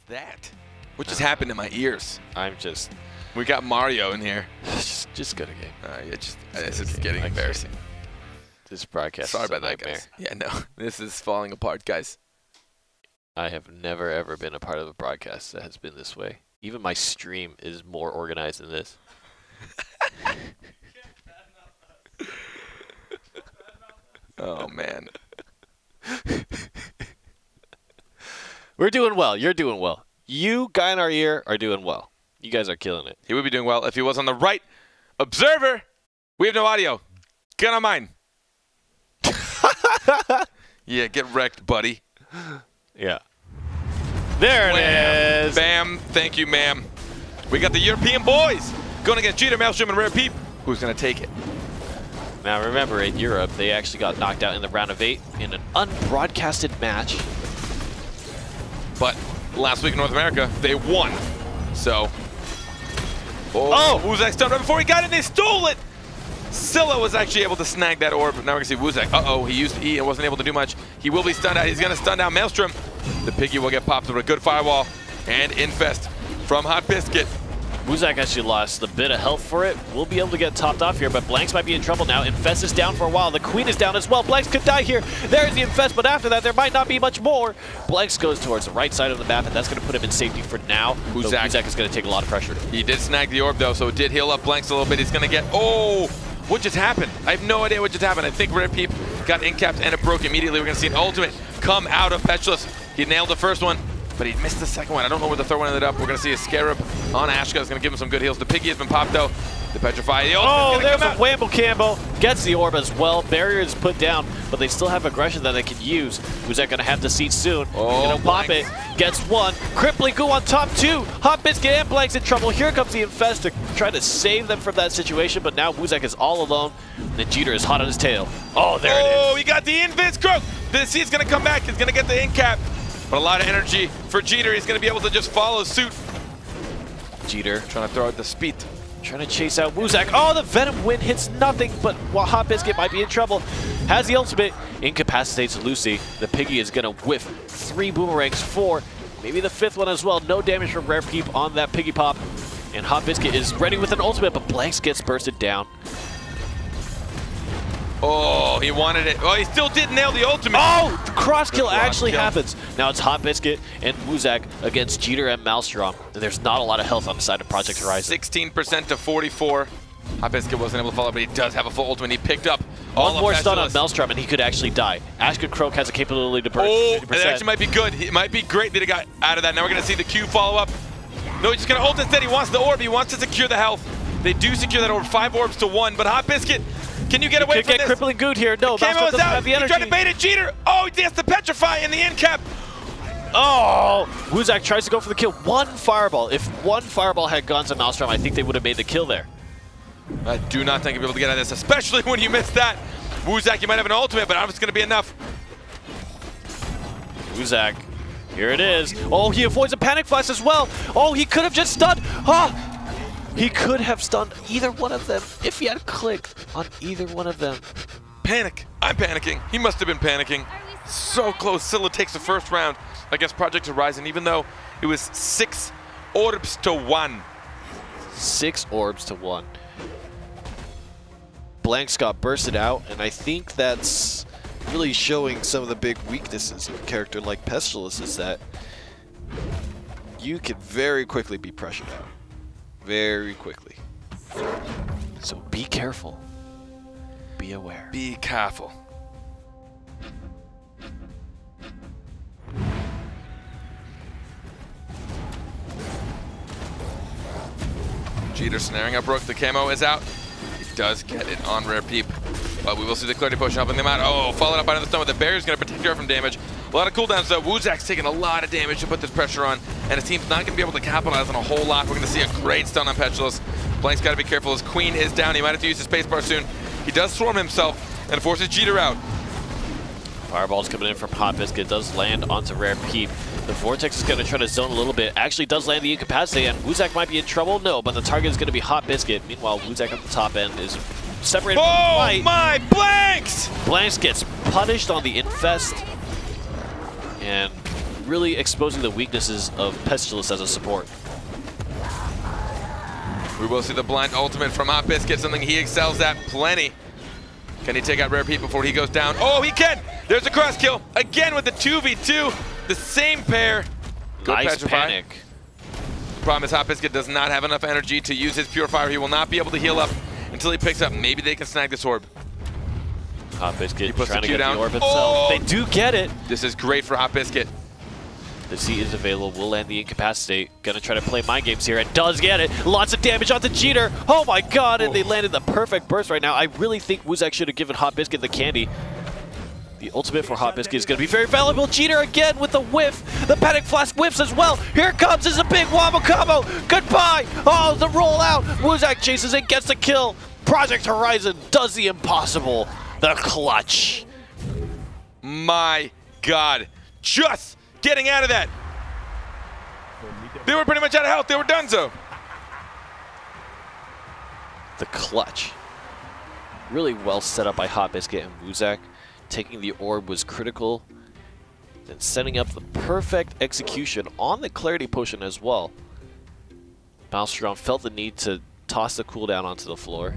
that? What just happened in my ears? We got Mario in here. Just go to game. This is getting embarrassing. This broadcast. Sorry is a about that, nightmare. guys. Yeah, no, this is falling apart, guys. I have never ever been a part of a broadcast that has been this way. Even my stream is more organized than this. Oh man. We're doing well. You're doing well. You, guy in our ear, are doing well. You guys are killing it. He would be doing well if he was on the right. Observer, we have no audio. Get on mine. Yeah, get wrecked, buddy. Yeah. There it is. Bam. Thank you, ma'am. We got the European boys going against Jeter, Maelstrom, and Rare Peep. Who's going to take it? Now remember, in Europe, they actually got knocked out in the round of 8 in an unbroadcasted match. But last week in North America, they won. So. Oh! Wuzak stunned right before he got it, they stole it! Scylla was actually able to snag that orb. Now we're going to see Wuzak. Uh-oh, he used E and wasn't able to do much. He will be stunned out. He's going to stun down Maelstrom. The Piggy will get popped with a good firewall. And Infest from Hot Biscuit. Wuzak actually lost a bit of health for it. We'll be able to get topped off here, but Blanks might be in trouble now. Infest is down for a while. The Queen is down as well. Blanks could die here. There's the Infest, but after that, there might not be much more. Blanks goes towards the right side of the map, and that's going to put him in safety for now. Wuzak is going to take a lot of pressure. He did snag the orb, though, so it did heal up Blanks a little bit. He's going to get... Oh! What just happened? I have no idea what just happened. I think Rare Peep got incapped and it broke immediately. We're going to see an ultimate come out of Petrolus. He nailed the first one, but he missed the second one. I don't know where the third one ended up. We're going to see a Scarab on Ashka. It's going to give him some good heals. The Piggy has been popped, though. The Petrify. Oh, there's a Wamble Campbell. Gets the orb as well. Barrier is put down, but they still have aggression that they can use. Who's that going to have the seat soon? Oh, going to pop it. Gets one. Crippling Goo on top 2. Hot Biscuit and Blanks in trouble. Here comes the Infest to try to save them from that situation, but now Wuzak is all alone. And Jeter is hot on his tail. Oh, there it is. Oh, he got the Invis Croak. The Seed's going to come back. He's going to get the incap. But a lot of energy for Jeter. He's going to be able to just follow suit. Jeter trying to throw out the speed. Trying to chase out Wuzak. Oh, the Venom Wind hits nothing, but Hot Biscuit might be in trouble. Has the ultimate. Incapacitates Lucy. The Piggy is going to whiff 3 boomerangs, 4. Maybe the 5th one as well. No damage from Rare Peep on that Piggy Pop. And Hot Biscuit is ready with an ultimate, but Blanks gets bursted down. Oh, he wanted it. Oh, he still did nail the ultimate. Oh, the cross kill actually happens. Now it's Hot Biscuit and Wuzak against Jeter and Maelstrom. And there's not a lot of health on the side of Project Horizon. 16% to 44. Hot Biscuit wasn't able to follow, but he does have a full ultimate. He picked up all one more stun on Maelstrom, and he could actually die. Ashka Croak has a capability to burst. Oh, 50%. It actually might be good. It might be great that he got out of that. Now we're going to see the Q follow up. No, he's just going to ult instead. He wants the orb. He wants to secure the health. They do secure that orb. 5 orbs to 1, but Hot Biscuit, can you get away from this? Get Crippling Good here. No, Maelstrom doesn't have the energy. He's trying to bait it, Jeter. Oh, he has to petrify in the end cap. Oh, Wuzak tries to go for the kill. 1 fireball. If 1 fireball had gone to Maelstrom, I think they would have made the kill there. I do not think he'll be able to get out of this, especially when you miss that. Wuzak, you might have an ultimate, but I don't know if it's going to be enough. Wuzak, here it is. Oh, he avoids a panic flash as well. Oh, he could have just stunned. Oh, he could have stunned either one of them if he had clicked on either one of them. Panic. I'm panicking. He must have been panicking. So close. Scylla takes the first round against Project Horizon, even though it was 6 orbs to 1. 6 orbs to 1. Blanks got bursted out, and I think that's really showing some of the big weaknesses of a character like Pestilus, is that you can very quickly be pressured out. Very quickly. So be careful. Be aware. Be careful. Jeter snaring up Rook. The camo is out. He does get it on Rare Peep. But we will see the clarity potion helping them out. Oh, followed up by another stun, but the barrier's going to protect her from damage. A lot of cooldowns though. Wuzak's taking a lot of damage to put this pressure on, and his team's not going to be able to capitalize on a whole lot. We're going to see a great stun on Petrolus. Blank's got to be careful. His Queen is down. He might have to use his spacebar soon. He does swarm himself and forces Jeter out. Fireball's coming in from Hot Biscuit. Does land onto Rare Peep. The Vortex is going to try to zone a little bit. Actually does land the Incapacitate, and Wuzak might be in trouble. No, but the target is going to be Hot Biscuit. Meanwhile, Wuzak at the top end is separated from the fight. Oh my, Blanks! Blanks gets punished on the Infest. And really exposing the weaknesses of Pestilence as a support. We will see the blind ultimate from Hot Biscuit, something he excels at plenty. Can he take out Rare Pete before he goes down? Oh, he can! There's a cross kill, again with the 2v2, the same pair. Go nice Petrify. panic. Problem is Hot Biscuit does not have enough energy to use his Purifier. He will not be able to heal up until he picks up. Maybe they can snag this orb. Hot Biscuit puts trying the to Q get down. the orb himself. Oh! They do get it. This is great for Hot Biscuit. The seat is available, will land the incapacitate. Gonna try to play mind games here and does get it. Lots of damage onto Jeter. Oh my god, and they landed the perfect burst right now. I really think Wuzak should have given Hot Biscuit the candy. The ultimate for Hot Biscuit is gonna be very valuable. Jeter again with the whiff. The Panic Flask whiffs as well. Here comes is a big wobble combo. Goodbye. Oh, the rollout. Wuzak chases it, gets the kill. Project Horizon does the impossible. The clutch. My god. Just getting out of that. They were pretty much out of health. They were donezo. The clutch. Really well set up by Hot Biscuit and Wuzak. Taking the orb was critical. Then setting up the perfect execution on the Clarity Potion as well. Maelstrom felt the need to toss the cooldown onto the floor.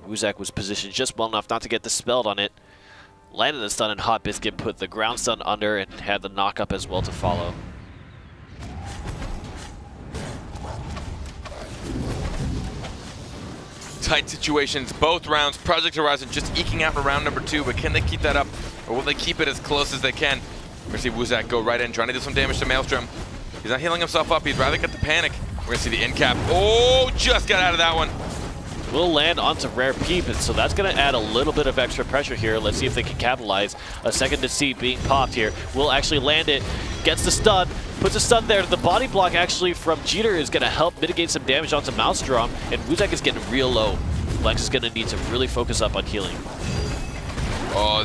Wuzak was positioned just well enough not to get dispelled on it. Landed the stun, and Hot Biscuit put the ground stun under and had the knock up as well to follow. Tight situations, both rounds. Project Horizon just eking out in round number 2, but can they keep that up, or will they keep it as close as they can? We're gonna see Wuzak go right in, trying to do some damage to Maelstrom. He's not healing himself up, he'd rather get the panic. We're gonna see the end cap. Oh, just got out of that one. Will land onto Rare Peep, and so that's going to add a little bit of extra pressure here. Let's see if they can capitalize. A second deceit being popped here. Will actually land it, gets the stun, puts a stun there. The body block actually from Jeter is going to help mitigate some damage onto Maelstrom, and Wuzak is getting real low. Lex is going to need to really focus up on healing. Oh,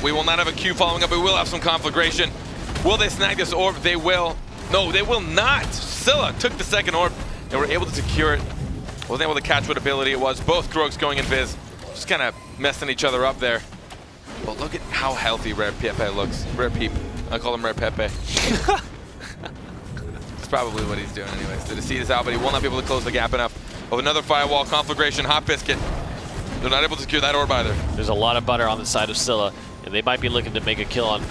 we will not have a Q following up. We will have some conflagration. Will they snag this orb? They will. No, they will not. Scylla took the second orb. They were able to secure it. Wasn't able to catch what ability it was. Both Krogs going in just kind of messing each other up there. But look at how healthy Rare Pepe looks. Rare Peep. I call him Rare Pepe. It's probably what he's doing anyways. The deceit is out, but he will not be able to close the gap enough. Of another firewall, conflagration, Hot Biscuit. They're not able to secure that orb either. There's a lot of butter on the side of Scylla, and they might be looking to make a kill on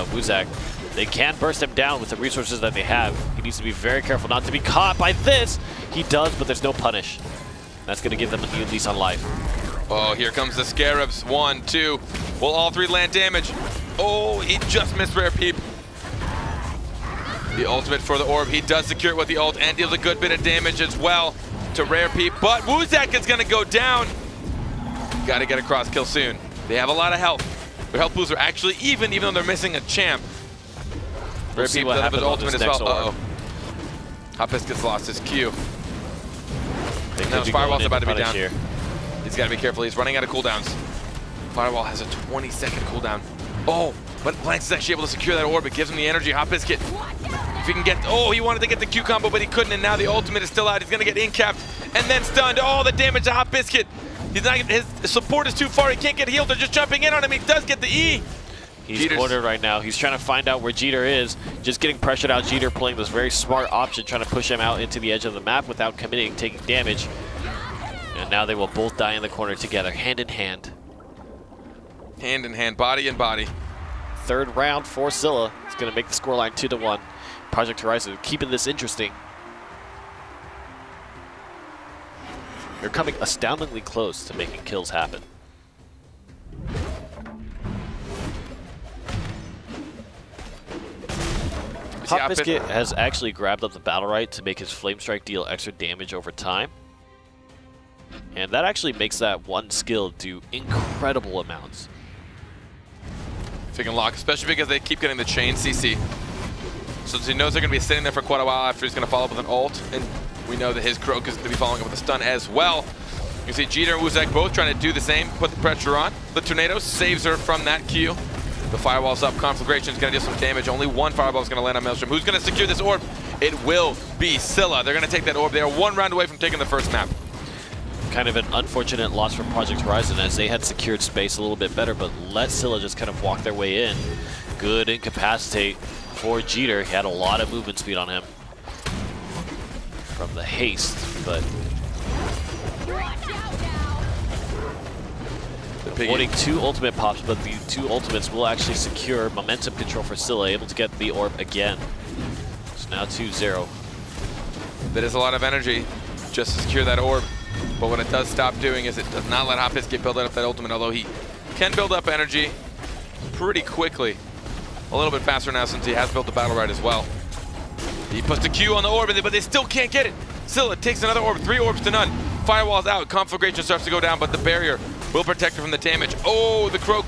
Wuzak. They can burst him down with the resources that they have. He needs to be very careful not to be caught by this. He does, but there's no punish. That's going to give them a new lease on life. Oh, here comes the Scarabs. 1, 2. Will all 3 land damage? Oh, he just missed Rare Peep. The ultimate for the orb. He does secure it with the ult and deals a good bit of damage as well to Rare Peep. But Wuzak is going to go down. Got to get a cross kill soon. They have a lot of health. Their health pools are actually even though they're missing a champ. Rare Peep does have his ultimate as well. Uh-oh. Hot Biscuit's lost his Q. Now his Firewall's about to be down. Here. He's got to be careful. He's running out of cooldowns. Firewall has a 20-second cooldown. Oh, but Blanks is actually able to secure that orb. It gives him the energy. Hot Biscuit. If he can get... Oh, he wanted to get the Q combo, but he couldn't, and now the ultimate is still out. He's going to get in-capped and then stunned. Oh, the damage to Hot Biscuit. He's not... His support is too far. He can't get healed. They're just jumping in on him. He does get the E. He's cornered right now. He's trying to find out where Jeter is. Just getting pressured out. Jeter playing this very smart option, trying to push him out into the edge of the map without committing, taking damage. And now they will both die in the corner together, hand in hand. Hand in hand, body in body. Third round for Scylla. It's going to make the scoreline 2-1. Project Horizon keeping this interesting. They're coming astoundingly close to making kills happen. Hot Biscuit has actually grabbed up the BattleRekt to make his Flame Strike deal extra damage over time. And that actually makes that one skill do incredible amounts. If he can lock, especially because they keep getting the chain CC. So he knows they're going to be sitting there for quite a while after he's going to follow up with an ult. And we know that his Croak is going to be following up with a stun as well. You see Jeter and Wuzak both trying to do the same, put the pressure on. The Tornado saves her from that Q. The Firewall's up, Conflagration is going to do some damage. Only one Fireball is going to land on Maelstrom. Who's going to secure this orb? It will be Scylla. They're going to take that orb. They are one round away from taking the first map. Kind of an unfortunate loss for Project Horizon as they had secured space a little bit better, but let Scylla just kind of walk their way in. good incapacitate for Jeter. He had a lot of movement speed on him from the haste, but avoiding 2 ultimate pops, but the 2 ultimates will actually secure momentum control for Scylla, able to get the orb again. So now 2-0. That is a lot of energy just to secure that orb, but what it does stop doing is it does not let Hot Biscuit build up that ultimate, although he can build up energy pretty quickly. A little bit faster now since he has built the BattleRekt as well. He puts the Q on the orb, but they still can't get it. Scylla takes another orb, 3 orbs to none. Firewall's out, Conflagration starts to go down, but the barrier will protect her from the damage. Oh, the Croak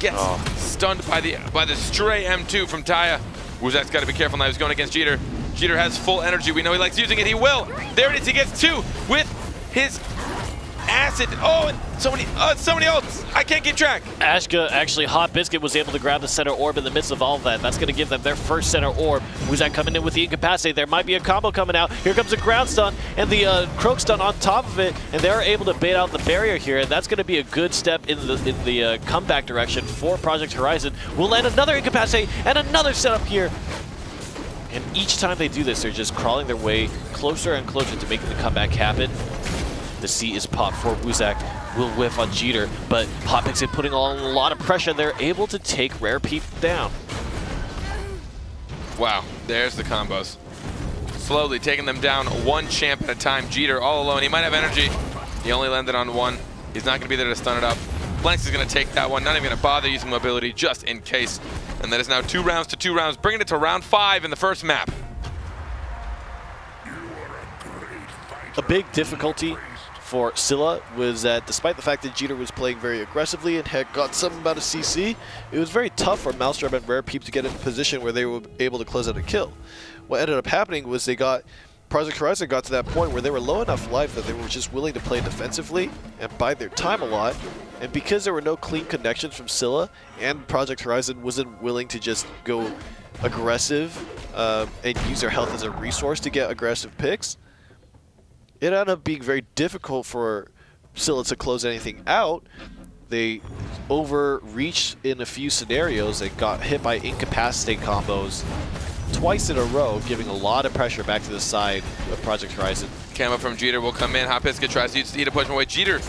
gets stunned by the stray M2 from Taya. Wuzak's got to be careful now. He's going against Jeter. Jeter has full energy. We know he likes using it. He will. There it is. He gets 2 with his acid. Oh, and so many ults. I can't keep track. Ashka, actually, Hot Biscuit was able to grab the center orb in the midst of all of that. That's going to give them their first center orb. Wuzak coming in with the incapacitate. There might be a combo coming out. Here comes a ground stun and the Croak stun on top of it, and they're able to bait out the barrier here. And that's going to be a good step in the comeback direction for Project Horizon. We'll land another incapacitate and another setup here. And each time they do this, they're just crawling their way closer and closer to making the comeback happen. The C is popped for Wuzak. Will whiff on Jeter, but Hot Biscuit putting on a lot of pressure. They're able to take Rare Peep down. Wow, there's the combos. Slowly taking them down 1 champ at a time. Jeter all alone. He might have energy. He only landed on 1. He's not going to be there to stun it up. Blanks is going to take that one. Not even going to bother using mobility just in case. And that is now 2 rounds to 2 rounds, bringing it to round 5 in the first map. A big difficulty for Scylla was that despite the fact that Jeter was playing very aggressively and had got some amount of CC, it was very tough for Mousetrap and Rare Peep to get in a position where they were able to close out a kill. What ended up happening was Project Horizon got to that point where they were low enough life that they were just willing to play defensively and bide their time a lot. And because there were no clean connections from Scylla, and Project Horizon wasn't willing to just go aggressive and use their health as a resource to get aggressive picks, it ended up being very difficult for Scylla to close anything out. They overreached in a few scenarios and got hit by incapacitate combos twice in a row, giving a lot of pressure back to the side of Project Horizon. Camo from Jeter will come in. Hot Biscuit tries to use E to push him away. Jeter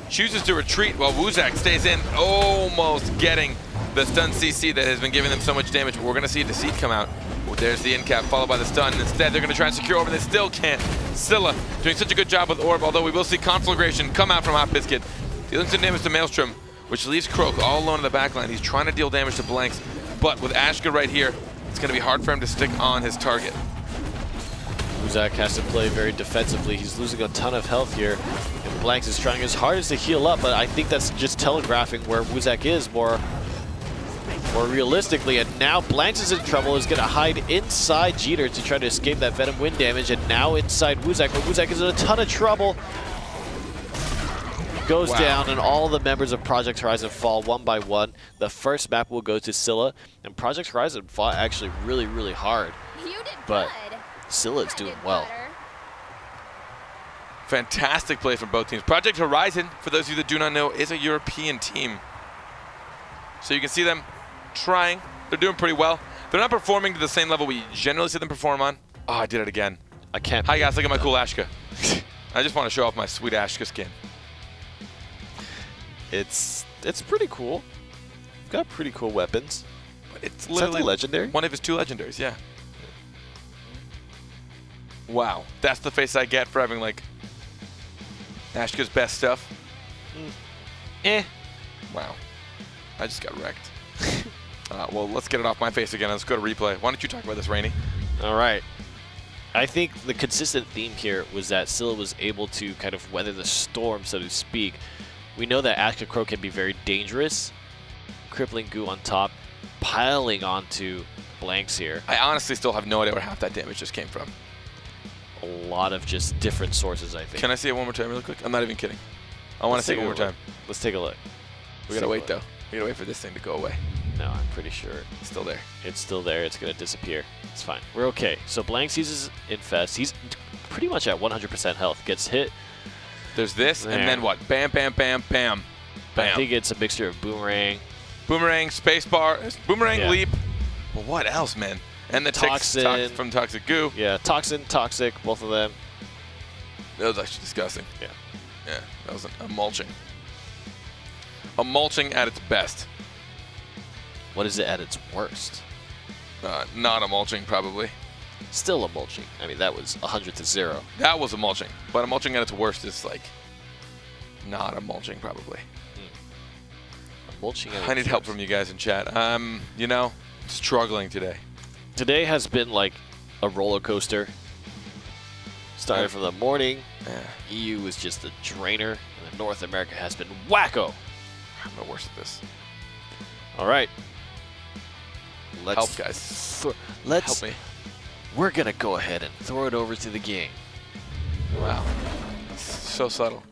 chooses to retreat while Wuzak stays in, almost getting the stun CC that has been giving them so much damage. We're going to see Deceit come out. There's the in-cap, followed by the stun. Instead, they're going to try and secure orb, and they still can't. Scylla doing such a good job with orb, although we will see Conflagration come out from Hot Biscuit, dealing some damage to Maelstrom, which leaves Croak all alone in the backline. He's trying to deal damage to Blanks, but with Ashka right here, it's going to be hard for him to stick on his target. Wuzak has to play very defensively. He's losing a ton of health here, and Blanks is trying his hardest to heal up, but I think that's just telegraphing where Wuzak is more realistically, and now Blanks is in trouble, is going to hide inside Jeter to try to escape that Venom wind damage, and now inside Wuzak, where Wuzak is in a ton of trouble. Goes down, and all the members of Project Horizon fall 1 by 1. The first map will go to Scylla, and Project Horizon fought actually really, really hard. But Scylla is doing well. Fantastic play from both teams. Project Horizon, for those of you that do not know, is a European team. So you can see them trying. They're doing pretty well. They're not performing to the same level we generally see them perform on. Oh, I did it again. I can't. Hi guys, look at my cool Ashka. I just want to show off my sweet Ashka skin. It's pretty cool. Got pretty cool weapons. It's literally legendary. One of his 2 legendaries, yeah. Wow, that's the face I get for having like Ashka's best stuff. Wow, I just got wrecked. Well, let's get it off my face again. Let's go to replay. Why don't you talk about this, Rainey? All right. I think the consistent theme here was that Scylla was able to kind of weather the storm, so to speak. We know that Ashka Croak can be very dangerous. Crippling goo on top, piling onto Blanks here. I honestly still have no idea where half that damage just came from. A lot of just different sources, I think. Can I see it one more time really quick? I'm not even kidding. I want to see it one more time. Let's take a look. We gotta wait though. We gotta wait for this thing to go away. No, I'm pretty sure. It's still there. It's still there. It's gonna disappear. It's fine. We're okay. So Blanks uses Infest. He's pretty much at 100% health. Gets hit. There's this, and then what? Bam, bam, bam, bam, bam. I think it's a mixture of Boomerang. Boomerang, spacebar, boomerang, leap. Well, what else, man? And the Toxin from Toxic Goo. Yeah, Toxin, Toxic, both of them. That was actually disgusting. Yeah. Yeah, that was a mulching. A mulching at its best. What is it at its worst? Not a mulching, probably. Still a mulching. I mean, that was 100 to 0. That was a mulching. But a mulching at its worst is, like, not a mulching, probably. A mulching at its I need help worst. from you guys in chat. You know, struggling today. Today has been like a roller coaster. Started from the morning. EU was just a drainer. And then North America has been wacko. I'm the worst at this. All right. Let's help, guys. Let's. Help me. We're going to go ahead and throw it over to the game. Wow. So subtle.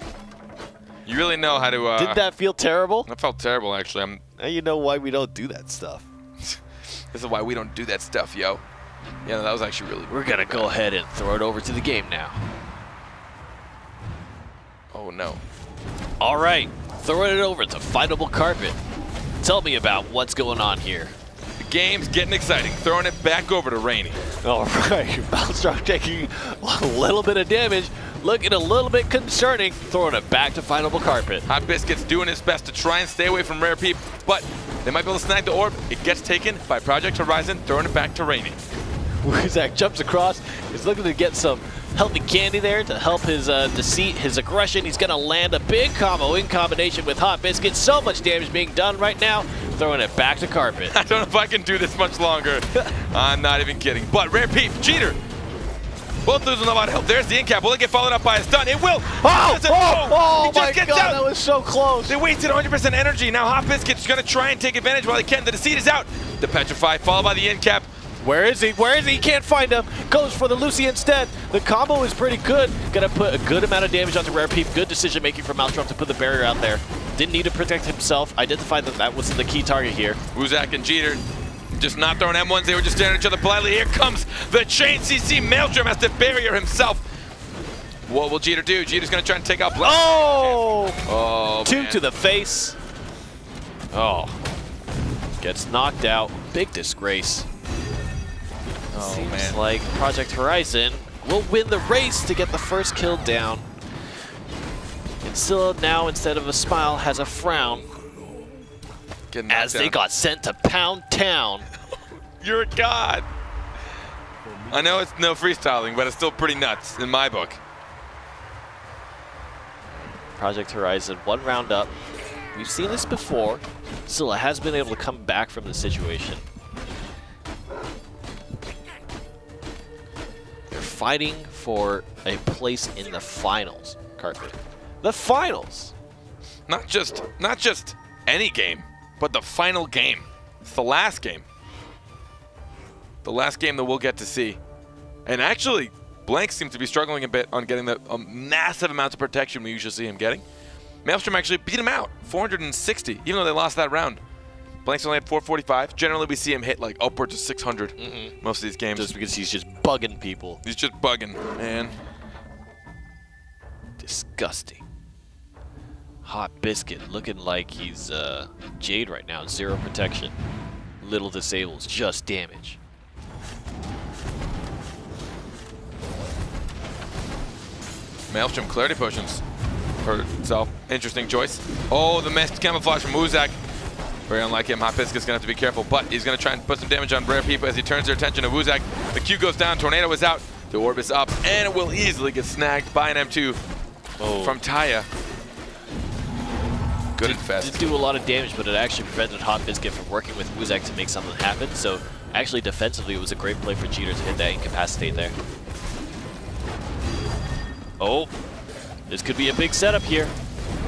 You really know how to... Didn't that feel terrible? That felt terrible, actually. Now you know why we don't do that stuff. This is why we don't do that stuff, yo. Yeah, no, that was actually really... We're going to go ahead and throw it over to the game now. Oh, no. All right. Throwing it over to Fightable Carpet. Tell me about what's going on here. The game's getting exciting. Throwing it back over to Rainy. All right. Balstrong taking a little bit of damage. Looking a little bit concerning. Throwing it back to Fightable Carpet. Hot Biscuit's doing his best to try and stay away from Rare Peep, but they might be able to snag the orb. It gets taken by Project Horizon, throwing it back to Rainy. Wuzak jumps across. He's looking to get some healthy candy there to help his deceit, his aggression. He's going to land a big combo in combination with Hot Biscuit. So much damage being done right now. Throwing it back to Carpet. I don't know if I can do this much longer. I'm not even kidding. But Rare Peep, cheater. Both losing a lot of help. There's the in cap. Will it get followed up by a stun? It will. Oh my God, that was so close. They wasted 100% energy. Now Hot Biscuit's going to try and take advantage while he can. The deceit is out. The Petrify followed by the in cap. Where is he? Where is he? He can't find him. Goes for the Lucy instead. The combo is pretty good. Gonna put a good amount of damage onto Rare Peep. Good decision making from Maelstrom to put the barrier out there. Didn't need to protect himself. Identified that that was the key target here. Wuzak and Jeter just not throwing M1s. They were just staring at each other politely. Here comes the chain CC. Maelstrom has to barrier himself. What will Jeter do? Jeter's gonna try and take out Black. Oh! Two man. to the face. Oh. Gets knocked out. Big disgrace. Oh, Seems man. like Project Horizon will win the race to get the first kill down. And Scylla now, instead of a smile, has a frown as they got sent to Pound Town. You're a god. I know it's no freestyling, but it's still pretty nuts in my book. Project Horizon, 1 round up. We've seen this before. Scylla has been able to come back from the situation. They're fighting for a place in the finals, Carpet. The finals! Not just any game, but the final game. It's the last game. The last game that we'll get to see. And actually, Blank seems to be struggling a bit on getting the massive amounts of protection we usually see him getting. Maelstrom actually beat him out, 460, even though they lost that round. Blank's only had 445. Generally, we see him hit like upwards of 600 most of these games. Just because he's just bugging people. He's just bugging, man. Disgusting. Hot Biscuit looking like he's Jade right now. 0 protection. Little disables, just damage. Maelstrom Clarity Potions for itself. Interesting choice. Oh, the missed camouflage from Wuzak. Very unlike him. Hot Biscuit's going to have to be careful, but he's going to try and put some damage on Rare Peep as he turns their attention to Wuzak. The Q goes down, Tornado is out, the orb is up, and it will easily get snagged by an M2 from Taya. Good infest. Did do a lot of damage, but it actually prevented Hot Biscuit from working with Wuzak to make something happen, so actually defensively it was a great play for Jeter to hit that incapacitate there. Oh, this could be a big setup here.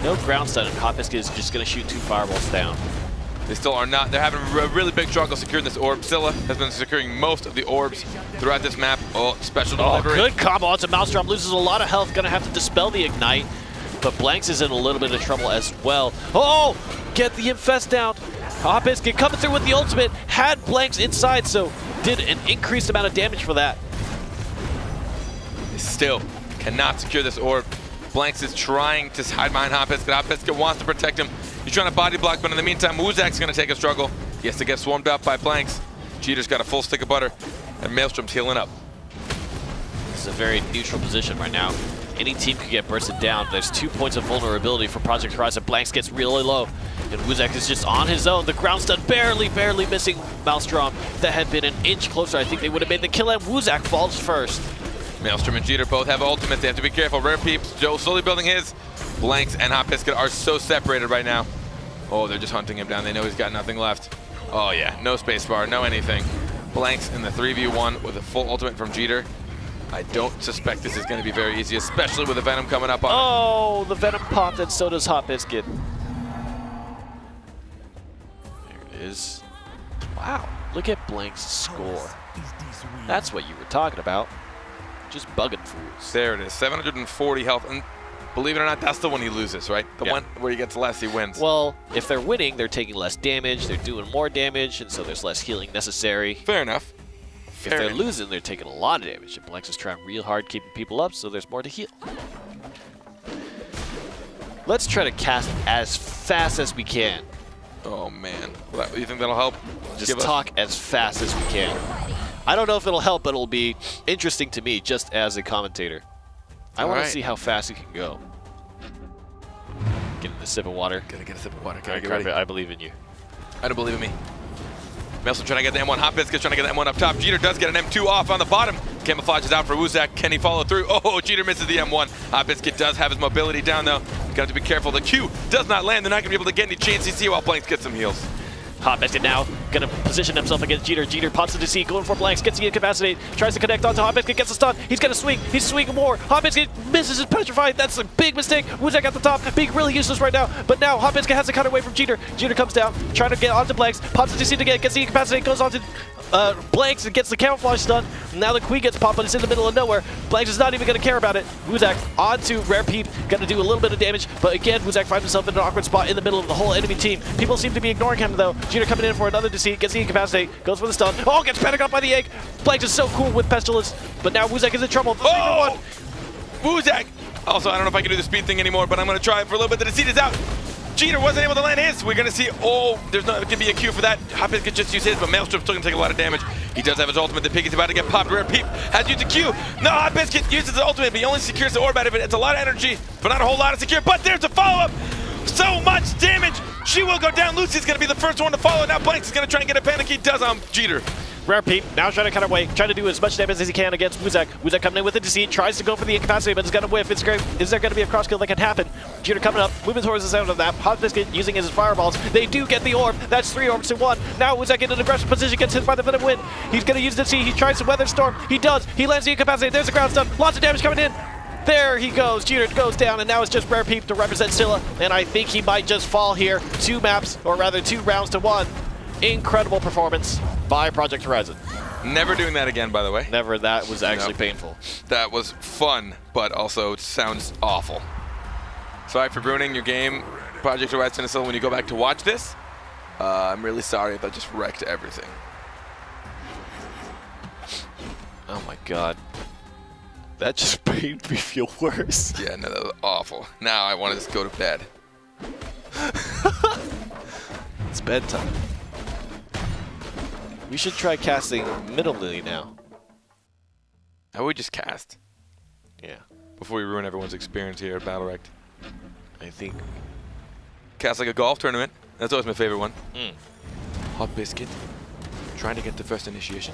No ground stun, and Hot Biscuit is just going to shoot 2 fireballs down. They still are not. They're having a really big struggle securing this orb. Scylla has been securing most of the orbs throughout this map. Oh, special delivery. Good combo onto Maelstrom. Loses a lot of health. Going to have to dispel the Ignite. But Blanks is in a little bit of trouble as well. Oh! Get the infest down. Hot Biscuit coming through with the ultimate. Had Blanks inside, so did an increased amount of damage for that. They still cannot secure this orb. Blanks is trying to hide behind Hot Biscuit. Hot Biscuit wants to protect him. He's trying to body block, but in the meantime, Woozak's going to take a struggle. He has to get swarmed up by Blanks. Jeter's got a full stick of butter, and Maelstrom's healing up. This is a very neutral position right now. Any team could get bursted down. There's 2 points of vulnerability for Project Horizon. Blanks gets really low, and Woozak is just on his own. The ground stun barely missing Maelstrom. If that had been an inch closer, I think they would have made the kill, and Woozak falls first. Maelstrom and Jeter both have ultimates. They have to be careful. Rare Peeps, Joe slowly building his. Blanks and Hot Biscuit are so separated right now. Oh, they're just hunting him down. They know he's got nothing left. Oh yeah, no spacebar, no anything. Blanks in the 3v1 with a full ultimate from Jeter. I don't suspect this is going to be very easy, especially with the Venom coming up on him. Oh, the Venom popped, and so does Hot Biscuit. There it is. Wow, look at Blank's score. That's what you were talking about. Just bugging fools. There it is, 740 health. And believe it or not, that's the one he loses, right? The one where he gets less, he wins. Well, if they're winning, they're taking less damage, they're doing more damage, and so there's less healing necessary. Fair enough. If they're losing, they're taking a lot of damage. And Blanks is trying real hard keeping people up, so there's more to heal. Let's try to cast as fast as we can. Oh, man. You think that'll help? Just talk as fast as we can. I don't know if it'll help, but it'll be interesting to me just as a commentator. I want to see how fast he can go. Getting a sip of water. Gotta get a sip of water. I believe in you. I don't believe in me. Maelstrom trying to get the M1. Hot Biscuit trying to get the M1 up top. Jeter does get an M2 off on the bottom. Camouflage is out for Woozak. Can he follow through? Oh, Jeter misses the M1. Hot Biscuit does have his mobility down, though. Got to be careful. The Q does not land. They're not going to be able to get any chain CC while Blanks gets some heals. Hot Biscuit now going to position himself against Jeter. Jeter pops into C, going for Blanks, gets the incapacitate, tries to connect onto Hot Biscuit, gets a stun. He's going to swing. He's swinging more. Hot Biscuit misses his petrified. That's a big mistake. Woozak at the top, being really useless right now. But now Hot Biscuit has to cut away from Jeter. Jeter comes down, trying to get onto Blanks, pops into C again, gets the incapacitate, goes onto Blanks and gets the camouflage stun. Now the Queen gets popped, but it's in the middle of nowhere. Blanks is not even going to care about it. Woozak onto Rare Peep, going to do a little bit of damage, but again, Woozak finds himself in an awkward spot in the middle of the whole enemy team. People seem to be ignoring him though. Jeter coming in for another deceit, gets the incapacitate, goes for the stun. Oh, gets panicked up by the egg. Blanks is so cool with Pestilence, but now Woozak is in trouble. Oh! Woozak! Also, I don't know if I can do the speed thing anymore, but I'm going to try it for a little bit. The deceit is out. Jeter wasn't able to land his. We're going to see, there's not going to be a Q for that. Hot Biscuit just used his, but Maelstrom's still going to take a lot of damage. He does have his ultimate. The Piggy's about to get popped. Rare Peep has used a Q. No, Hot Biscuit uses his ultimate, but he only secures the orb out of it. It's a lot of energy, but not a whole lot of secure. But there's a follow-up. So much damage. She will go down. Lucy's going to be the first one to follow. Now Blanks is going to try and get a panic. He does on Jeter. Rare Peep now trying to cut away, trying to do as much damage as he can against Woozak. Woozak coming in with a deceit, tries to go for the incapacitate, but it's going to whiff. Is there going to be a cross kill that can happen? Jeter coming up, moving towards the center of that. Hot Biscuit using his fireballs. They do get the orb. That's 3 orbs to 1. Now Woozak in an aggressive position, gets hit by the Venom Wind. He's going to use the deceit. He tries to weather storm. He does. He lands the incapacitate. There's a ground stun. Lots of damage coming in. There he goes. Jeter goes down, and now it's just Rare Peep to represent Scylla. And I think he might just fall here. 2 maps, or rather 2 rounds to 1. Incredible performance by Project Horizon. Never doing that again, by the way. Never. That was actually painful. That was fun, but also sounds awful. Sorry for ruining your game, Project Horizon. So when you go back to watch this, I'm really sorry if I just wrecked everything. Oh my god. That just made me feel worse. Yeah, no, that was awful. Now I want to just go to bed. It's bedtime. We should try casting middle lily now. How would we just cast? Yeah. Before we ruin everyone's experience here at BattleRekt. I think. Cast like a golf tournament. That's always my favorite one. Hot Biscuit. Trying to get the first initiation.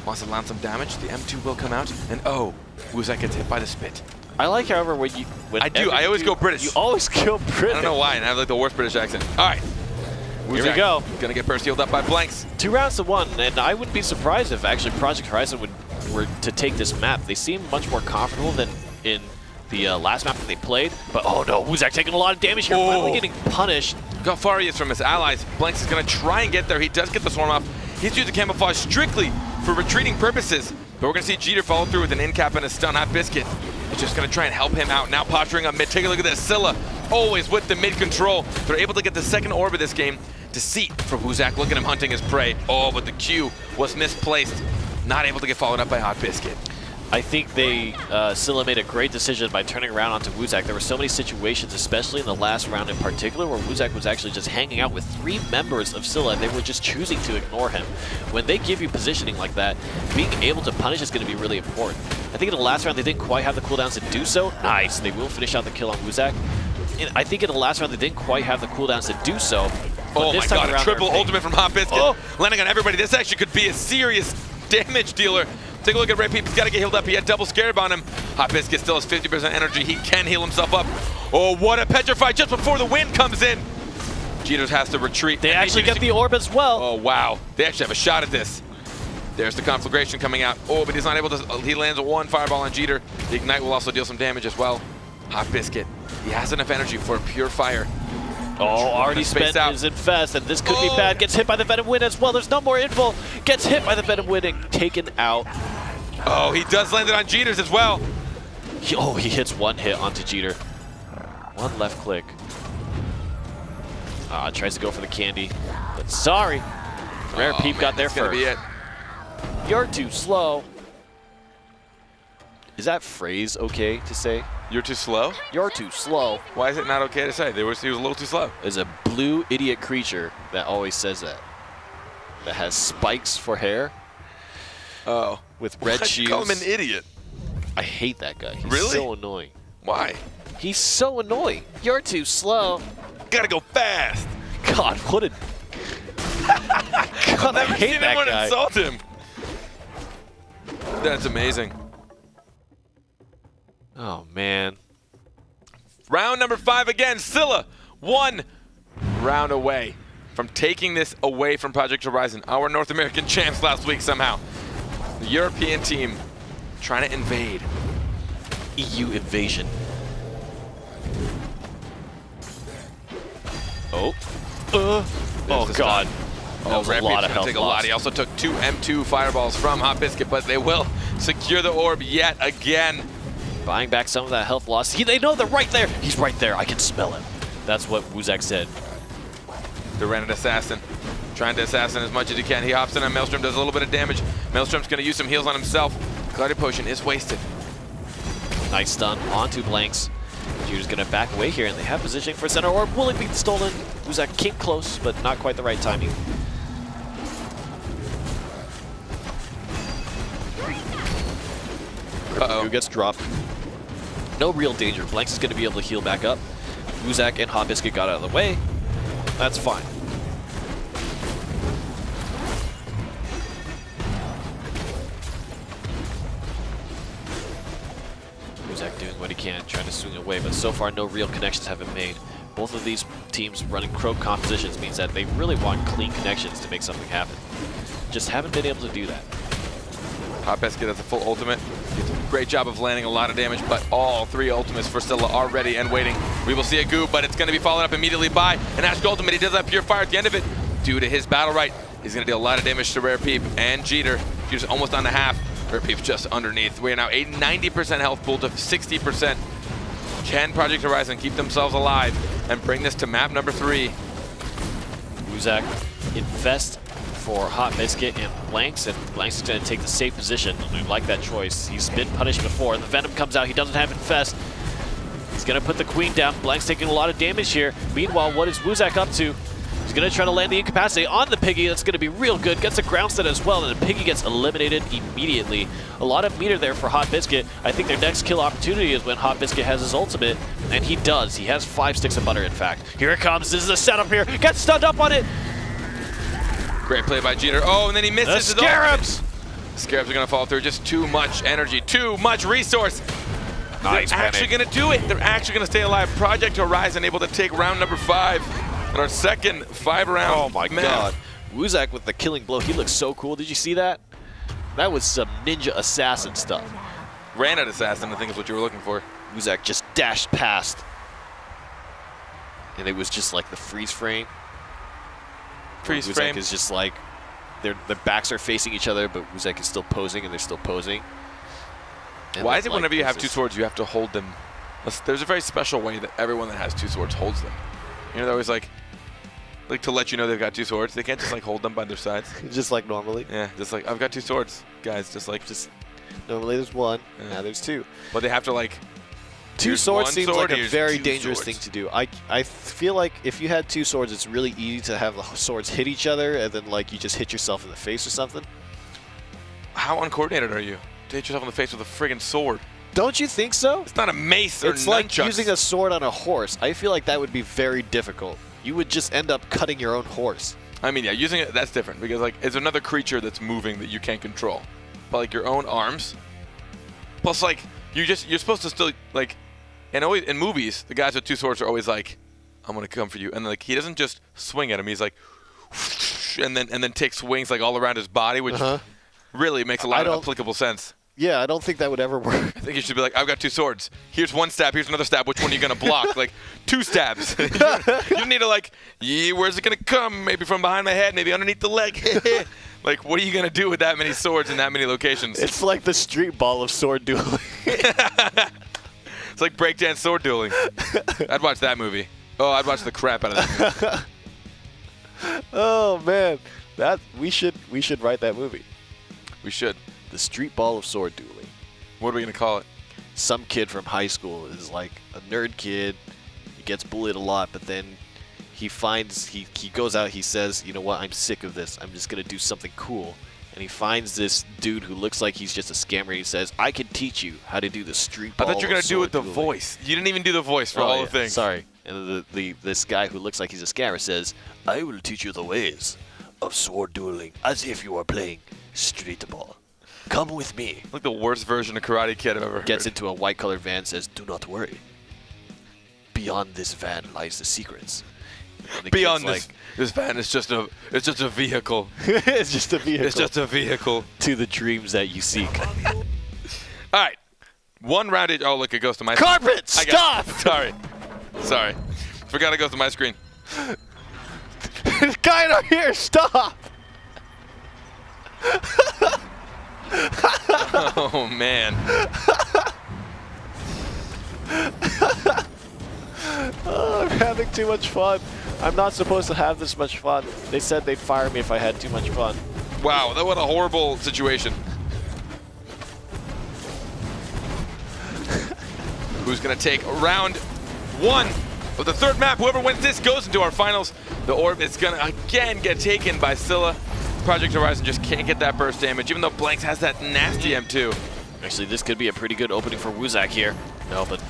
Wants to land some damage. The M2 will come out. And Woozak gets hit by the spit. I like, however, when you... I always go British. You always go British. I don't know why, and I have like the worst British accent. All right. Here we go. Gonna get burst healed up by Blanks. 2 rounds to 1, and I wouldn't be surprised if actually Project Horizon were to take this map. They seem much more comfortable than in the last map that they played. But oh no, Woozak taking a lot of damage here, finally getting punished. Got Farius from his allies. Blanks is gonna try and get there. He does get the swarm off. He's using camouflage strictly for retreating purposes. But we're gonna see Jeter follow through with an incap and a stun. Hot Biscuit is just gonna try and help him out. Now posturing up mid. Take a look at this. Scylla always with the mid control. They're able to get the second orb of this game. Deceit for Woozak. Look at him hunting his prey. Oh, but the Q was misplaced. Not able to get followed up by Hot Biscuit. I think Scylla made a great decision by turning around onto Wuzak. There were so many situations, especially in the last round in particular, where Wuzak was actually just hanging out with 3 members of Scylla, and they were just choosing to ignore him. When they give you positioning like that, being able to punish is going to be really important. I think in the last round they didn't quite have the cooldowns to do so. Nice, they will finish out the kill on Wuzak. I think in the last round they didn't quite have the cooldowns to do so. Oh my god, a triple ultimate from Hot Biscuit. Landing on everybody. This actually could be a serious damage dealer. Take a look at Red Peep. He's got to get healed up. He had double scarab on him. Hot Biscuit still has 50% energy. He can heal himself up. Oh, what a petrify just before the wind comes in. Jeters has to retreat. They actually get the orb as well. Oh, wow. They actually have a shot at this. There's the conflagration coming out. Oh, but he's not able to. He lands one fireball on Jeter. The ignite will also deal some damage as well. Hot Biscuit. He has enough energy for a pure fire. Oh, already spent his infest, and this could be bad. Gets hit by the Venom Wind as well. There's no more info. Gets hit by the Venom Wind and taken out. Oh, he does land it on Jeters as well. He hits one hit onto Jeter. One left click. Tries to go for the candy, but sorry. Rare Peep got there first. Be it. You're too slow. Is that phrase okay to say? You're too slow? You're too slow. Why is it not okay to say? He was a little too slow. There's a blue idiot creature that always says that. That has spikes for hair. Oh. With red shoes. Call him an idiot. I hate that guy. He's really? So annoying. Why? He's so annoying. You're too slow. Gotta go fast. God, what a... God, I hate that guy. Insult him. That's amazing. Oh, man. Round number 5 again. Scylla, 1 round away from taking this away from Project Horizon. Our North American champs last week somehow. The European team trying to invade. EU invasion. Oh, God. That was a lot of health loss. He also took 2 M2 fireballs from Hot Biscuit, but they will secure the orb yet again. Buying back some of that health loss. They know they're right there. He's right there. I can smell him. That's what Wuzak said. The Rented Assassin. Trying to assassin as much as he can. He hops in on Maelstrom, does a little bit of damage. Maelstrom's going to use some heals on himself. Clarity Potion is wasted. Nice stun onto Blanks. Jeter's going to back away here, and they have positioning for center orb. Will it be stolen? Wuzak came close, but not quite the right timing. Who gets dropped. No real danger. Blanks is going to be able to heal back up. Wuzak and Hot Biscuit got out of the way. That's fine. Wuzak doing what he can, trying to swing away, but so far no real connections have been made. Both of these teams running croak compositions means that they really want clean connections to make something happen. Just haven't been able to do that. Hot Biscuit has a full ultimate. He did a great job of landing a lot of damage, but all 3 ultimates for Scylla are ready and waiting. We will see a goo, but it's going to be followed up immediately by an Ash ultimate. He does have Pure Fire at the end of it. Due to his BattleRekt, he's going to deal a lot of damage to Rare Peep and Jeter. Jeter's almost on the half. Rare Peep's just underneath. We are now 90% health pool to 60%. Can Project Horizon keep themselves alive and bring this to map number 3? Wuzak infest for Hot Biscuit and Blanks is going to take the safe position. I like that choice. He's been punished before. The Venom comes out. He doesn't have infest. He's going to put the Queen down. Blanks taking a lot of damage here. Meanwhile, what is Wuzak up to? He's going to try to land the Incapacity on the Piggy. That's going to be real good. Gets a ground set as well, and the Piggy gets eliminated immediately. A lot of meter there for Hot Biscuit. I think their next kill opportunity is when Hot Biscuit has his ultimate, and he does. He has 5 sticks of butter, in fact. Here it comes. This is a setup here. Gets stunned up on it. Great play by Jeter. Oh, and then he misses the Scarabs. The Scarabs are going to fall through. Just too much energy, too much resource. Nice. They're actually going to do it. They're actually going to stay alive. Project Horizon able to take round number 5 in our second 5-round. Oh my God. Wuzak with the killing blow. He looks so cool. Did you see that? That was some ninja assassin stuff. Ran at assassin, I think is what you were looking for. Wuzak just dashed past. And it was just like the freeze frame. Freeze frame is just like their backs are facing each other, but Wuzak is still posing, and they're still posing. And why is it whenever you have 2 swords, you have to hold them? There's a very special way that everyone that has 2 swords holds them. You know, they're always like to let you know they've got 2 swords. They can't just like hold them by their sides. Just like normally. Yeah, just like I've got 2 swords, guys. Just Normally there's one, now there's two. But they have to like... Two swords seems like a very dangerous thing to do. I feel like if you had two swords, it's really easy to have the swords hit each other and then like you just hit yourself in the face or something. How uncoordinated are you to hit yourself in the face with a friggin' sword? Don't you think so? It's not a mace or It's like using a sword on a horse. I feel like that would be very difficult. You would just end up cutting your own horse. I mean, yeah, using it, that's different because like it's another creature that's moving that you can't control. But like your own arms, plus like you're supposed to still like, and always in movies, the guys with two swords are always like, I'm gonna come for you, and like he doesn't just swing at him. He's like, and then takes swings like all around his body, which really makes a lot of applicable sense. Yeah, I don't think that would ever work. I think you should be like, I've got two swords. Here's one stab. Here's another stab. Which one are you going to block? Like, two stabs. You need to, like, where's it going to come? Maybe from behind my head, maybe underneath the leg. Like, what are you going to do with that many swords in that many locations? It's like the street ball of sword dueling. It's like breakdance sword dueling. I'd watch that movie. Oh, I'd watch the crap out of that movie. Oh, man. We should write that movie. We should. The street ball of sword dueling. What are we going to call it? Some kid from high school is like a nerd kid. He gets bullied a lot, but then he goes out, he says, you know what, I'm sick of this. I'm just going to do something cool. And he finds this dude who looks like he's just a scammer. He says, I can teach you how to do the street ball. I thought you were going to do it with the dueling. voice. You didn't even do the voice for all the things. Sorry. And this guy who looks like he's a scammer says, I will teach you the ways of sword dueling as if you are playing street ball. Come with me. Like the worst version of Karate Kid I've ever heard. Gets into a white-colored van, says, do not worry. Beyond this van lies the secrets. Beyond this van is just a vehicle. It's just a vehicle. It's just a vehicle. To the dreams that you seek. All right. One round. Oh, look, it goes to my carpet. Stop. Sorry. Forgot it goes to my screen. This guy out here. Stop. Oh, man. Oh, I'm having too much fun. I'm not supposed to have this much fun. They said they'd fire me if I had too much fun. Wow, what a horrible situation. Who's going to take round one of the third map? Whoever wins this goes into our finals. The orb is going to again get taken by Scylla. Project Horizon just can't get that burst damage, even though Blanks has that nasty M2. Actually, this could be a pretty good opening for Wuzak here. No, but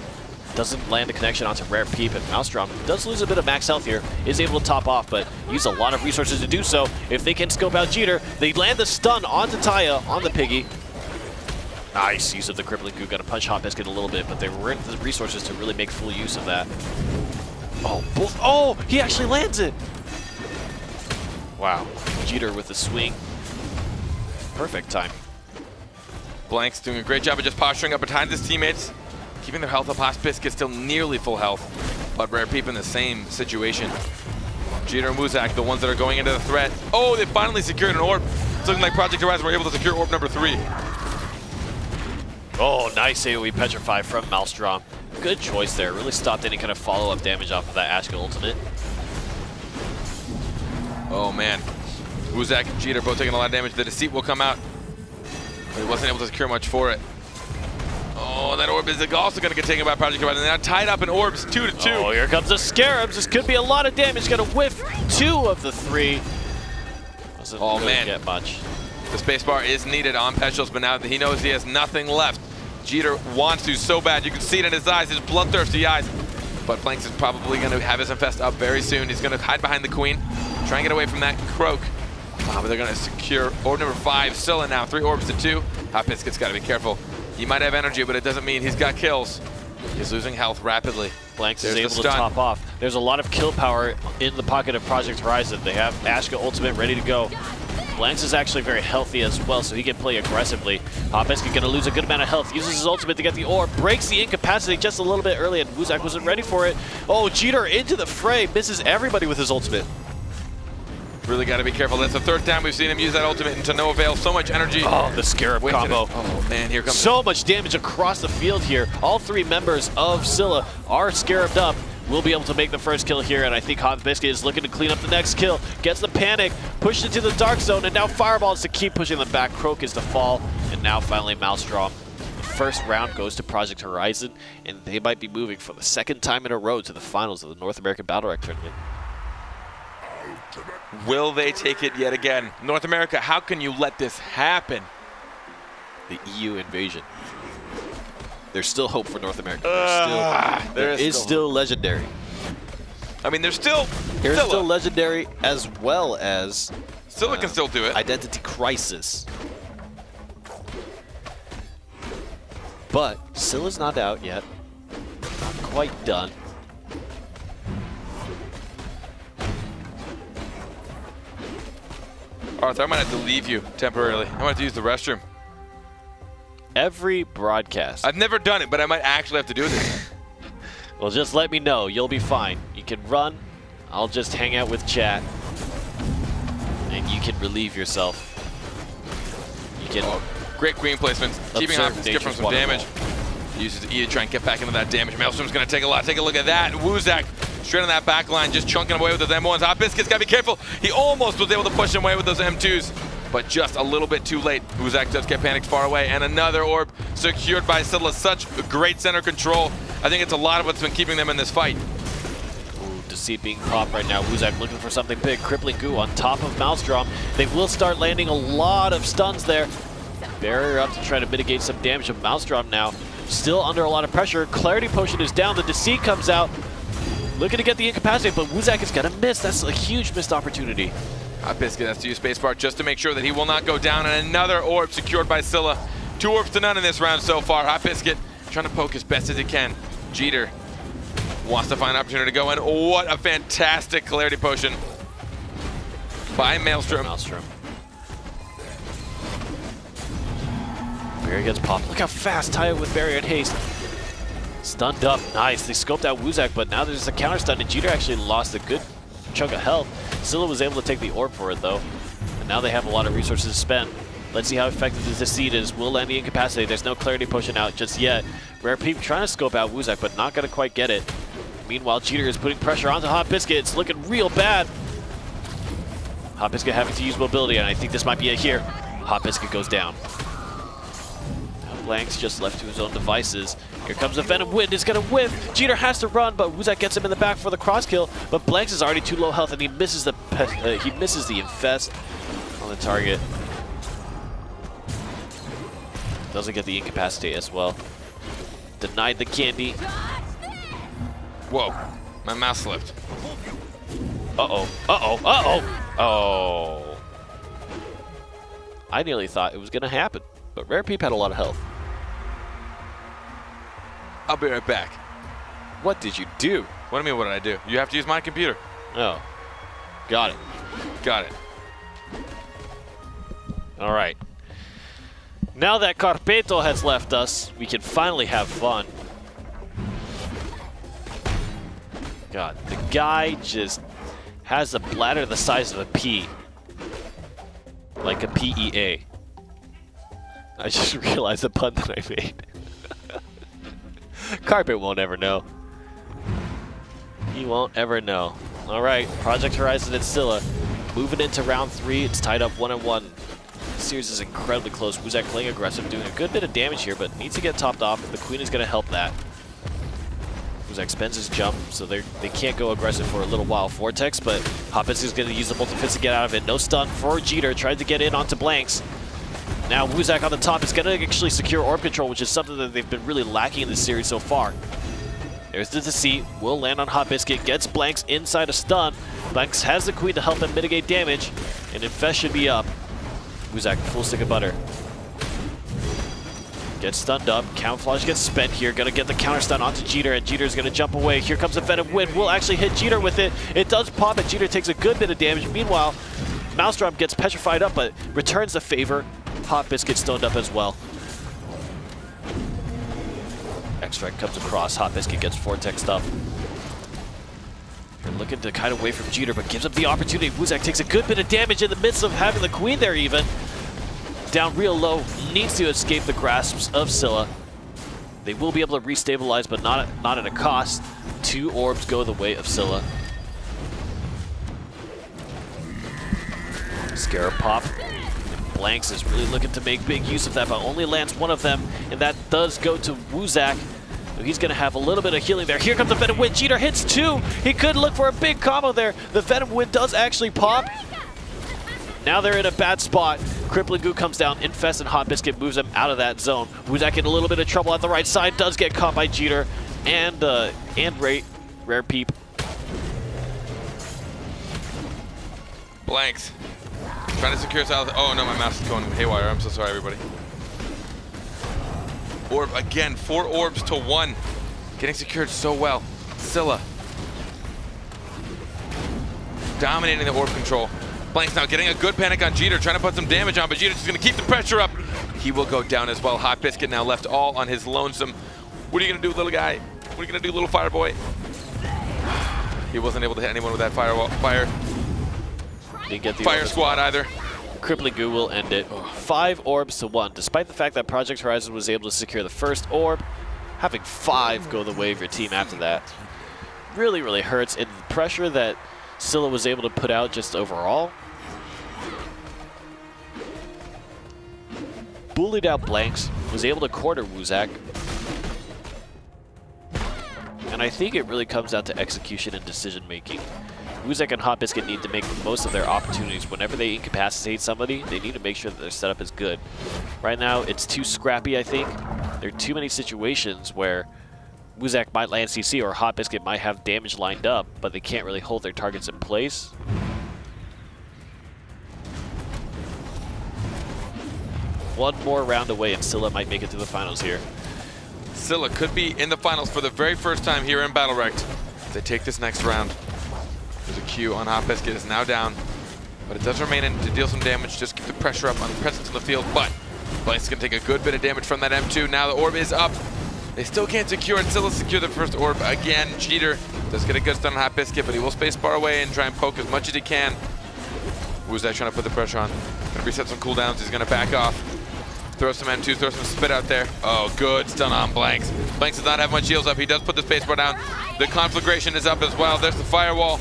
doesn't land the connection onto Rare Peep, and Maelstrom does lose a bit of max health here, is able to top off, but use a lot of resources to do so. If they can scope out Jeter, they land the stun onto Taya, on the Piggy. Nice use of the Crippling Goo, got to punch Hot Biscuit a little bit, but they weren't the resources to really make full use of that. Oh, he actually lands it! Wow, Jeter with the swing. Perfect time. Blank's doing a great job of just posturing up behind his teammates, keeping their health up. Hot Biscuit still nearly full health, but Rare Peep in the same situation. Jeter and Wuzak, the ones that are going into the threat. Oh, they finally secured an orb. It's looking like Project Horizon were able to secure orb number 3. Oh, nice AoE Petrify from Maelstrom. Good choice there. Really stopped any kind of follow-up damage off of that Ashka ultimate. Oh, man. Wuzak and Jeter both taking a lot of damage. The Deceit will come out, but he wasn't able to secure much for it. Oh, that orb is also going to get taken by Project Horizon. They're now tied up in orbs 2-2. Oh, here comes the Scarabs. This could be a lot of damage. Got to whiff 2 of the 3. Doesn't really get much. The spacebar is needed on Peschels, but now he knows he has nothing left. Jeter wants to so bad. You can see it in his eyes, his bloodthirsty eyes. But Blanks is probably going to have his infest up very soon. He's going to hide behind the Queen, try and get away from that Croak. But they're going to secure orb number 5. Scylla now, 3 orbs to 2. Hot Biscuit's got to be careful. He might have energy, but it doesn't mean he's got kills. He's losing health rapidly. Blanks is able to top off. There's a lot of kill power in the pocket of Project Horizon. They have Ashka ultimate ready to go. Blanks is actually very healthy as well, so he can play aggressively. Hot Biscuit going to lose a good amount of health. Uses his ultimate to get the orb. Breaks the incapacitate just a little bit early, and Wuzak wasn't ready for it. Oh, Jeter into the fray. Misses everybody with his ultimate. Really got to be careful. That's the 3rd time we've seen him use that ultimate and to no avail. So much energy. Oh, the Scarab combo. Oh, man, here comes so much damage across the field here. All 3 members of Scylla are scarabed up. will be able to make the first kill here, and I think Hot Biscuit is looking to clean up the next kill. Gets the panic, pushed into the dark zone, and now Fireballs to keep pushing them back. Croak is to fall, and now finally Maelstrom. The first round goes to Project Horizon, and they might be moving for the second time in a row to the finals of the North American BattleRekt tournament. Will they take it yet again? North America, how can you let this happen? The EU invasion. There's still hope for North America. There is still Legendary. I mean, there's still There's still Legendary, as well as Scylla can still do it. Identity Crisis. But Scylla's not out yet. Not quite done. Arthur, I might have to leave you temporarily. I might have to use the restroom. Every broadcast. I've never done it, but I might actually have to do this. Well, just let me know. You'll be fine. You can run. I'll just hang out with chat. And you can relieve yourself. You can... Great queen placements. Keeping Hot Biscuit from some damage. Uses the E to try and get back into that damage. Maelstrom's going to take a lot. Take a look at that. Woozak straight on that back line, just chunking away with those M1s. Hot Biscuit's got to be careful. He almost was able to push him away with those M2s, but just a little bit too late. Woozak does get panicked far away, and another orb secured by Scylla. Such great center control. I think it's a lot of what's been keeping them in this fight. Ooh, Deceit being popped right now. Woozak looking for something big. Crippling Goo on top of Maelstrom. They will start landing a lot of stuns there. Barrier up to try to mitigate some damage of Maelstrom now. Still under a lot of pressure. Clarity Potion is down. The Deceit comes out. Looking to get the incapacitate, but Woozak is going to miss. That's a huge missed opportunity. Hot Biscuit has to use spacebar just to make sure that he will not go down. And another orb secured by Scylla. 2 orbs to none in this round so far. Hot Biscuit trying to poke as best as he can. Jeter wants to find an opportunity to go in. What a fantastic Clarity Potion by Maelstrom. Barrier gets popped. Look how fast Taya with Barrier and Haste. Stunned up. Nice. They scoped out Woozak, but now there's a counter stun, and Jeter actually lost a good chunk of health. Scylla was able to take the orb for it, though. And now they have a lot of resources to spend. Let's see how effective the Deceit is. Will land the incapacitate. There's no Clarity Potion out just yet. Rare Peep trying to scope out Woozak, but not going to quite get it. Meanwhile, Jeter is putting pressure onto Hot Biscuit. It's looking real bad. Hot Biscuit having to use mobility, and I think this might be it here. Hot Biscuit goes down. Blank's just left to his own devices. Here comes a Venom Wind. It's going to whiff. Jeter has to run, but Woozak gets him in the back for the cross kill. But Blanks is already too low health, and he misses the infest on the target. Doesn't get the incapacitate as well. Denied the candy. Whoa, my mouse slipped. Uh-oh, uh-oh, uh-oh. Oh. I nearly thought it was going to happen, but Rare Peep had a lot of health. I'll be right back. What did you do? What do you mean, what did I do? You have to use my computer. Oh. Got it. Got it. All right. Now that Carpeto has left us, we can finally have fun. God, the guy just has a bladder the size of a pea. Like a PEA. I just realized the pun that I made. Carpet won't ever know. He won't ever know. All right, Project Horizon and Scylla moving into round 3. It's tied up 1-1. The series is incredibly close. Woozak playing aggressive, doing a good bit of damage here, but needs to get topped off. The Queen is going to help that. Woozak spends his jump, so they can't go aggressive for a little while. Vortex, but Hot Biscuit is going to use the multi-fist to get out of it. No stun for Jeter. Tried to get in onto Blanks. Now Woozak on the top is going to actually secure orb control, which is something that they've been really lacking in this series so far. There's the Deceit. Will land on Hot Biscuit. Gets Blanks inside a stun. Blanks has the Queen to help him mitigate damage, and Infest should be up. Woozak, full stick of butter. Gets stunned up. Camouflage gets spent here. Gonna get the counter stun onto Jeter, and Jeter's gonna jump away. Here comes a Venom Wind. Will actually hit Jeter with it. It does pop, and Jeter takes a good bit of damage. Meanwhile, Maelstrom gets petrified up, but returns the favor. Hot Biscuit stoned up as well. Extract comes across. Hot Biscuit gets Vortexed up. They're looking to kind of wait from Jeter, but gives up the opportunity. Woozak takes a good bit of damage in the midst of having the Queen there even. Down real low, needs to escape the grasps of Scylla. They will be able to restabilize, but not at a cost. 2 orbs go the way of Scylla. Scarab pop. Blanks is really looking to make big use of that, but only lands one of them, and that does go to Wuzak. He's going to have a little bit of healing there. Here comes the Venom Wind. Jeter hits 2. He could look for a big combo there. The Venom Wind does actually pop. Now they're in a bad spot. Crippling Goo comes down. Infest and Hot Biscuit moves them out of that zone. Wuzak in a little bit of trouble at the right side. Does get caught by Jeter and Rare Peep. Blanks. Trying to secure Scylla. Oh no, my mouse is going haywire. I'm so sorry, everybody. Orb again, 4 orbs to 1. Getting secured so well. Scylla. Dominating the orb control. Blanks now getting a good panic on Jeter, trying to put some damage on, but Jeter's just gonna keep the pressure up. He will go down as well. Hot Biscuit now left all on his lonesome. What are you gonna do, little guy? What are you gonna do, little fire boy? He wasn't able to hit anyone with that fire. Didn't get the fire squad either. Crippling Goo will end it. 5 orbs to 1. Despite the fact that Project Horizon was able to secure the first orb, having 5 go the way of your team after that really, really hurts. And the pressure that Scylla was able to put out just overall. Bullied out Blanks, was able to quarter Wuzak. And I think it really comes down to execution and decision making. Wuzak and Hot Biscuit need to make the most of their opportunities. Whenever they incapacitate somebody, they need to make sure that their setup is good. Right now, it's too scrappy, I think. There are too many situations where Wuzak might land CC or Hot Biscuit might have damage lined up, but they can't really hold their targets in place. One more round away and Scylla might make it to the finals here. Scylla could be in the finals for the very first time here in BattleRekt. If they take this next round. There's a Q on Hot Biscuit, is now down, but it does remain in to deal some damage, just keep the pressure up on the presence in the field, but Blanks is going to take a good bit of damage from that M2. Now the orb is up. They still can't secure it. Scylla secure the first orb again. Jeter does get a good stun on Hot Biscuit, but he will space bar away and try and poke as much as he can. Wuzak trying to put the pressure on. Going to reset some cooldowns. He's going to back off. Throw some M2, throw some spit out there. Oh, good stun on Blanks. Blanks does not have much heals up. He does put the space bar down. The conflagration is up as well. There's the firewall.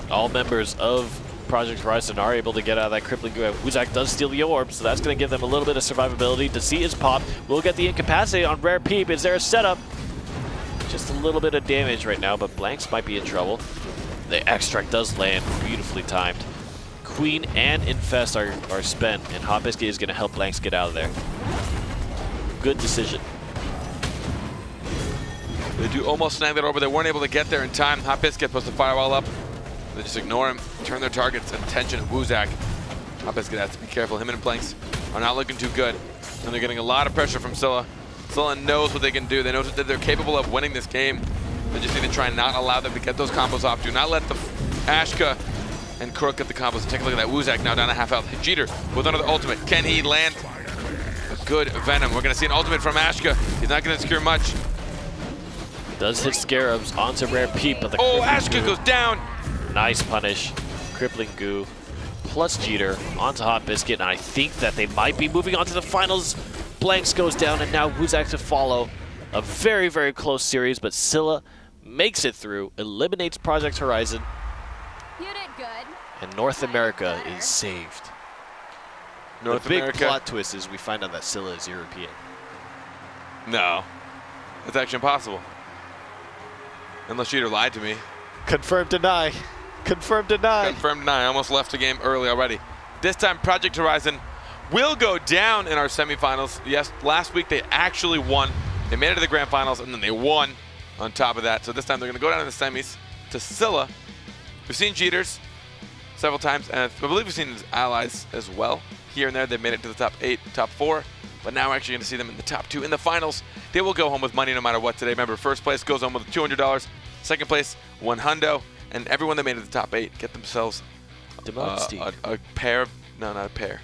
All members of Project Horizon are able to get out of that crippling goo. Wuzak does steal the orb, so that's going to give them a little bit of survivability. To see his pop, we'll get the incapacity on Rare Peep. Is there a setup? Just a little bit of damage right now, but Blanks might be in trouble. The extract does land, beautifully timed. Queen and Infest are spent, and Hot Biscuit is going to help Blanks get out of there. Good decision. They do almost snag that orb, but they weren't able to get there in time. Hot Biscuit puts the firewall up. They just ignore him, turn their targets attention to Wuzak. Hot Biscuit has to be careful. Him and Blanks are not looking too good. And they're getting a lot of pressure from Scylla. Scylla knows what they can do. They know that they're capable of winning this game. They just need to try and not allow them to get those combos off. Do not let the Ashka and Crook get the combos. Take a look at that. Wuzak now down to half health. Jeter with another ultimate. Can he land a good Venom? We're going to see an ultimate from Ashka. He's not going to secure much. Does hit Scarabs onto Rare Peep, but the Ashka goes down. Nice punish. Crippling Goo plus Jeter onto Hot Biscuit, and I think that they might be moving on to the finals. Blanks goes down, and now Wuzak to follow. A very, very close series, but Scylla makes it through, eliminates Project Horizon, you did good. and North America is saved. The big plot twist is we find out that Scylla is European. No, that's actually impossible. Unless Jeter lied to me. Confirm, deny. Confirm, deny. Confirm, deny. I almost left the game early already. This time, Project Horizon will go down in our semifinals. Yes, last week they actually won. They made it to the grand finals, and then they won on top of that. So this time they're going to go down in the semis to Scylla. We've seen Jeters several times, and I believe we've seen his allies as well. Here and there, they've made it to the top 8, top 4. But now we're actually going to see them in the top 2 in the finals. They will go home with money no matter what today. Remember, first place goes home with $200. Second place, $100. And everyone that made it to the top 8 get themselves a pair of, no, not a pair.